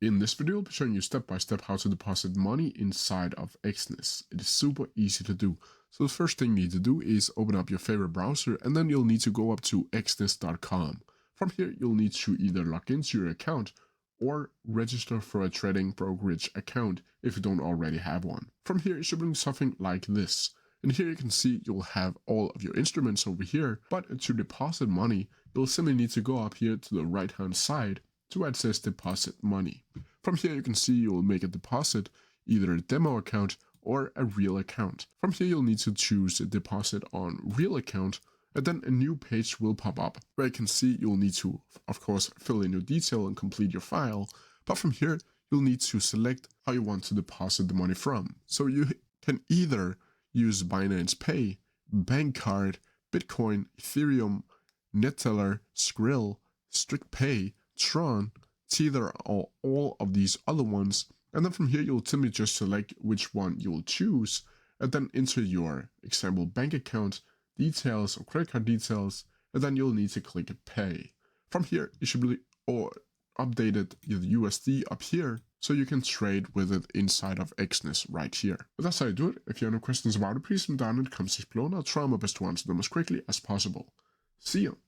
In this video, I'll be showing you step by step how to deposit money inside of Exness. It is super easy to do. So the first thing you need to do is open up your favorite browser, and then you'll need to go up to exness.com. From here, you'll need to either log into your account or register for a trading brokerage account if you don't already have one. From here, it should bring something like this. And here you can see you'll have all of your instruments over here, but to deposit money, you'll simply need to go up here to the right hand side to where it says deposit money. From here you can see you'll make a deposit, either a demo account or a real account. From here you'll need to choose a deposit on real account, and then a new page will pop up where you can see you'll need to, of course, fill in your detail and complete your file. But from here you'll need to select how you want to deposit the money from. So you can either use Binance Pay, bank card, Bitcoin, Ethereum, Neteller, Skrill, Strict Pay, Tron, Tether, or all of these other ones, and then from here you'll simply just select which one you'll choose and then enter your example bank account details or credit card details, and then you'll need to click pay. From here you should be updated your USD up here so you can trade with it inside of Exness right here. But that's how you do it. If you have any questions about it, please leave them down in the comments below and I'll try my best to answer them as quickly as possible. See you.